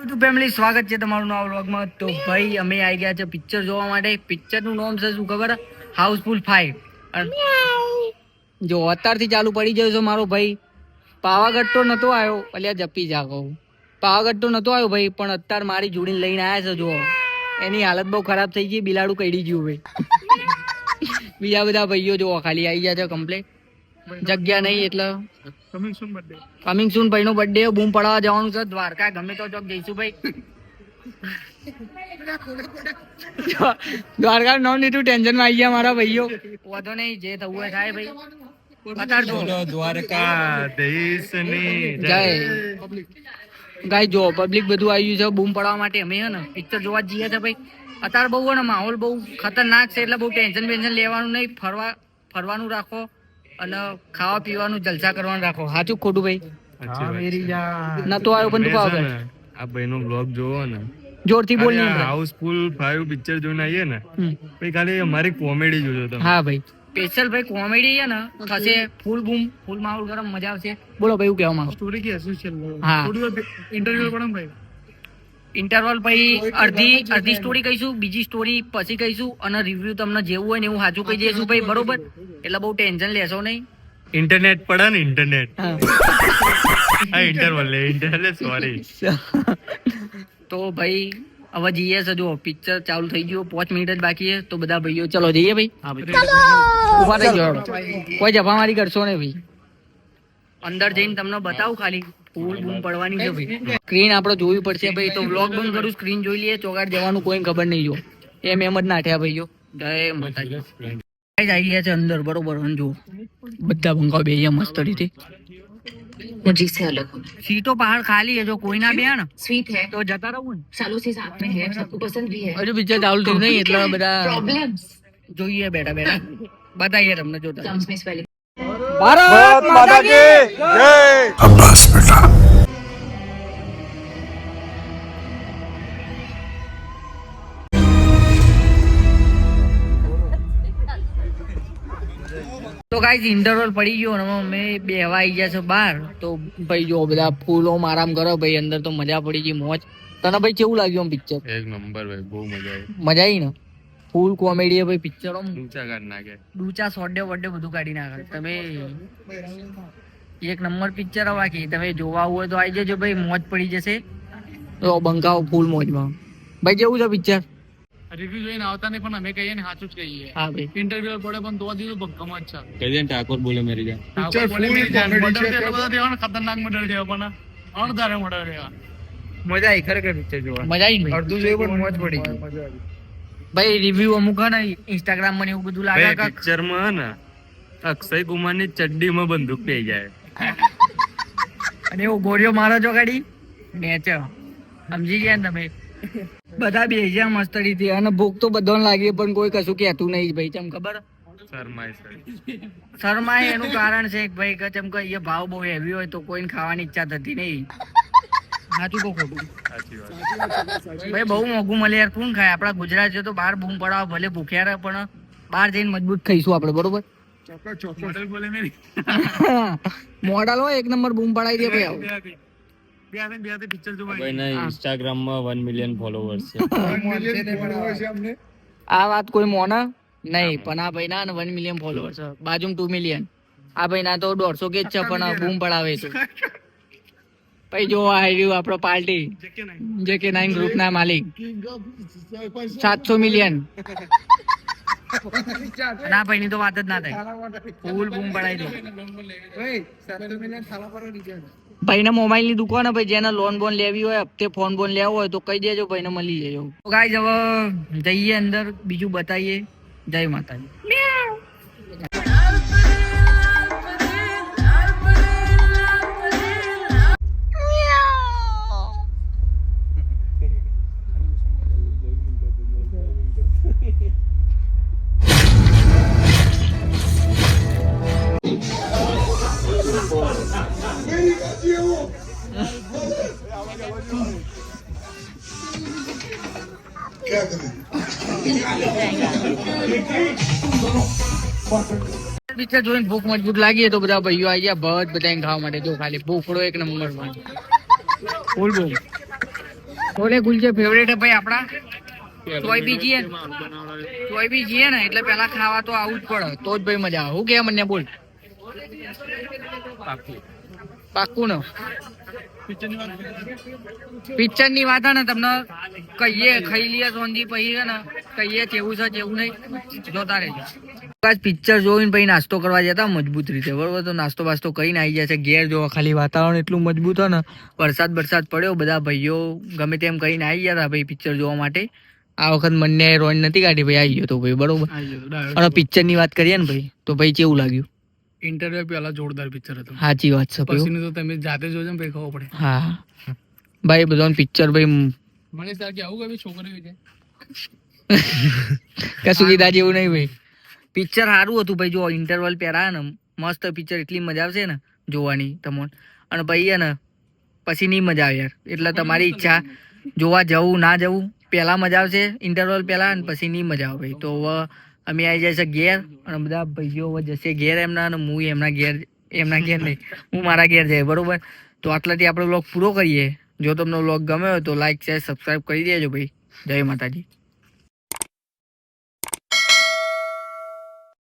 YouTube family, સ્વાગત છે તમારું નવા વ્લોગમાં। તો ભાઈ અમે આવી ગયા છે પિક્ચર જોવા માટે। પિક્ચરનું નામ છે શું ખબર? હાઉસફુલ 5। જો અત્યારથી ચાલુ પડી ગયો છે મારો ભાઈ। પાવાગઢ તો નતો આવ્યો, અલ્યા જપી જાગો। પાવાગઢ તો નતો આવ્યો ભાઈ, પણ અત્યારે મારી જોડીને લઈને આવ્યા છે। જો એની હાલત બહુ ખરાબ થઈ ગઈ, બિલાડું કઈડી ગયું ભાઈ। બીજા બધા ભાઈઓ જો ખાલી આવી ગયા છે કમ્પ્લેટ, જગ્યા નહીં એટલે કમિંગ સૂન ભાઈ નો બર્થડે બૂમ પડાવવા જવાનું છે દ્વારકા, ગમે તો ચોક જઈશું ભાઈ। દ્વારકા નામ લીધું ટેન્શન માં આવી ગયા મારા ભાઈઓ। વાંધો નહીં, જે થવું હોય થાય ભાઈ। ગાય જો પબ્લિક બધું આવ્યું છે બૂમ પડવા માટે। અમે હે ને પિક્ચર જોવા જઈએ છે ભાઈ। અત્યારે બહુ ને માહોલ બહુ ખતરનાક છે, એટલે બહુ ટેન્શન બેન્શન લેવાનું નહીં, ફરવાનું રાખો અને ખાવા પીવાનું જલસા કરવાનું રાખો। સાચું ખોટું ભાઈ? નતો આવ્યો પણ તું પાવ આ ભાઈ નો બ્લોગ જોવો ને, જોરથી બોલ ને। હાઉસફુલ 5 પિક્ચર જોઈને આવીએ ને ભાઈ, ખાલી અમારી કોમેડી જોજો તમે। હા ભાઈ, સ્પેશિયલ ભાઈ કોમેડી છે ને, થશે ફૂલ બૂમ, ફૂલ માહોલ ગરમ, મજા આવશે। બોલો ભાઈ, હું કહેવા માંગુ? સ્ટોરી કે હશે છે? હા, ઇન્ટરવ્યુ પણ ભાઈ, ઇન્ટરવલ ભાઈ અડધી સ્ટોરી કહીશું, બીજી સ્ટોરી પછી કહીશું, અને રિવ્યુ તમને જેવું હોય ને એવું સાચું કહી દઈશું ભાઈ, બરોબર? એટલે બહુ ટેન્શન લેશો નહીં। ઇન્ટરનેટ પડે ને, ઇન્ટરનેટ હા ઇન્ટરવલ સોરી। તો ભાઈ હવે જઈએ છે, જો પિક્ચર ચાલુ થઈ ગયું, 5 મિનિટ જ બાકી છે। તો બધા ભાઈઓ ચલો જઈએ ભાઈ। ઉભા થઈ જાઓ, કોઈ જફામારી કરશો ને ભાઈ। અંદર જઈને તમને બતાવું, ખાલી ફૂલ બૂમ પડવાની છે ભાઈ। સ્ક્રીન આપણે જોવી પડશે ભાઈ, તો વ્લોગ બંધ કરું, સ્ક્રીન જોઈ લઈએ। ચોગાડ જવાનું કોઈ ખબર નહીં, જો એમ જ નાઠ્યા ભાઈઓ। જય માતાજી। આવી ગયા છે અંદર, બરોબર? જો બધા બંકાઓ બે મસ્ત રીતે, मुझे से अलग होना। સીટો પહાડ ખાલી है, જો કોઈ ના બે ને स्वीट है, તો जता રહું ને। सालों से साथ में है, सबको पसंद भी है। હજુ પિક્ચર ચાલુ થયું નહીં એટલે બધા प्रॉब्लम्स જોઈએ બેઠા બેઠા, બતાવીએ તમને જોતા। comes में स्पेलिंग। ભારત માતા કી જય। अब्बास बेटा તો ગાઈસ ઇન્ટરવલ પડી ગયો અને અમે બેહવા આવી ગયા છે બહાર। તો ભાઈ જો બધા ફૂલો આરામ કરો ભાઈ, અંદર તો મજા પડી ગઈ, મોજ। તને ભાઈ કેવું લાગ્યું પિક્ચર? એક નંબર ભાઈ, બહુ મજા આવી। મજા આવી ને? ફૂલ કોમેડી ભાઈ પિક્ચર, ઊંચા કાઢ નાખે, ડૂચા સોડે વડે બધું કાઢી નાખે। તમે એક નંબર પિક્ચર બાકી, તમે જોવા હોય તો આવી જજો ભાઈ, મોજ પડી જશે। તો બંકાઓ ફૂલ મોજમાં ભાઈ। કેવું છે પિક્ચર? રિવ્યુ જોઈને આવતા નહીં, પણ અમે કહીએ ને સાચું જ કહીએ। હા ભાઈ, ઇન્ટરવ્યુ પડે પણ તો દીધું ભક્કમ જ છે। કહી દે ઠાકોર બોલે મેરી જાન। પિક્ચર ફૂલ કોમેડી છે, ખતરનાક મર્ડર છે, પણ અણધારે મર્ડર છે। મજા આવી ખરેખર પિક્ચર જોવા। મજા આવી ભાઈ। અડધું જોઈ પણ મોજ પડી ગઈ ભાઈ રિવ્યુ અમુક હે ને ઇન્સ્ટાગ્રામ માં એવું બધું લાગે કે પિક્ચર માં ને અક્ષય કુમાર ની ચડ્ડી માં બંદૂક પઈ જાય અને એવું ગોળીઓ મારો છો ગાડી મેચ, સમજી ગયા ને તમે? બધા બેસ્યા મસ્ત રીતે, અને ભૂખ તો બધાને લાગી, પણ કોઈ કશું કહેતું નહીં ભાઈ। ચમ ખબર? શરમાય એનું કારણ છે ભાઈ કે ચમ કે એ ભાવ બહુ હેવી હોય તો કોઈને ખાવાની ઈચ્છા થતી નહીં। સાચું કહું ખોટું? ભાઈ બહુ મોંઘું મળે યાર, કોણ ખાય? આપડા ગુજરાત છે તો બહાર બૂમ પડાવો, ભલે ભૂખ્યા રહે પણ બહાર જઈને મજબૂત ખાઈશું આપડે, બરોબર? મોડલ હોય એક નંબર, બૂમ પડાવી દે ભાઈ। ઇન્સ્ટાગ્રામ માં 1 મિલિયન ફોલોવર્સ છે। આ વાત કોઈ મોના નહીં, પણ આ ભાઈ ના 1 મિલિયન ફોલોવર્સ છે, બાજુમાં 2 મિલિયન। આ ભાઈ ના તો 150 કે જ છે, પણ બૂમ પડાવે છે ભાઈ। જો આવ્યું આપણો પાર્ટી JK9 ગ્રુપ ના માલિક, 700 મિલિયન। ના ભાઈ ની તો વાત જ ના થાય, ફૂલ બૂમ પડાવી દે ભાઈ। ને મોબાઈલ ની દુકાન ભાઈ, જેને લોન બોન લેવી હોય, હપ્તે ફોન બોન લેવો હોય તો કહી દેજો ભાઈ ને, મળી જાય। તો ગાઈસ હવે જઈએ અંદર, બીજું બતાવીએ। જય માતાજી। પિક્ચર જોઈને ભૂખ મજબૂત લાગી તો બધા ભાઈઓ આવી ગયા બધા ખાવા માટે। જો ખાલી ભૂખડો એક નંબર માં, ફૂલ બૂમ। છોલે કુલચે ફેવરેટ હે ભાઈ આપડા. તોય બી જઈએ ને એટલે પેલા ખાવા તો આવું જ પડે તો જ ભાઈ મજા આવે. હું કે મને બોલ પાક્કું ને પિક્ચર ની વાત હે ને તમને કહીએ ખાઈ લઈએ સોનજી પછી હે ને કહીએ કેવું છે કેવું નહીં જોતા રહેજો. પિક્ચર જોઈને પછી નાસ્તો કરવા જતા મજબૂત રીતે બરોબર. તો નાસ્તો બાસ્તો કરીને આવી જાય છે ઘેર. જો ખાલી વાતાવરણ એટલું મજબૂત હોય ને વરસાદ પડ્યો બધા ભાઈઓ ગમે તેમ કરીને આવી ગયા હતા ભાઈ પિક્ચર જોવા માટે. આ વખત મને રોન નથી કાઢી ભાઈ આવી ગયો તો ભાઈ બરોબર. અને પિક્ચર ની વાત કરીએ ને ભાઈ તો ભાઈ કેવું લાગ્યું? ઇન્ટરવ્યુ પેલા જોરદાર પિક્ચર હતું. સાચી વાત છે ભાઈ. પછી તો તમે જાતે જોજો ને પછી ખબર પડે. હા ભાઈ બધાનું પિક્ચર ભાઈ મને તાર કે આવું કઈ છોકરી છે કશું કીધા જેવું નહીં ભાઈ. પિક્ચર સારું હતું ભાઈ. જો ઇન્ટરવલ પહેરા ને મસ્ત પિક્ચર એટલી મજા આવશે ને જોવાની તમને. અને ભાઈ હે ને પછી નહીં મજા આવે યાર. એટલે તમારી ઈચ્છા જોવા જવું ના જવું. પહેલા મજા આવશે ઇન્ટરવલ પહેલા અને પછી નહીં મજા આવે ભાઈ. તો હવે અમે આવી જાય છે ઘેર અને બધા ભાઈઓ હવે જશે ઘેર એમના અને હું એમના ઘેર નહીં હું મારા ઘેર જાય બરોબર. તો આટલાથી આપણે વ્લોગ પૂરો કરીએ. જો તમને વ્લોગ ગમ્યો હોય તો લાઈક શેર સબસ્ક્રાઈબ કરી દેજો ભાઈ. જય માતાજી.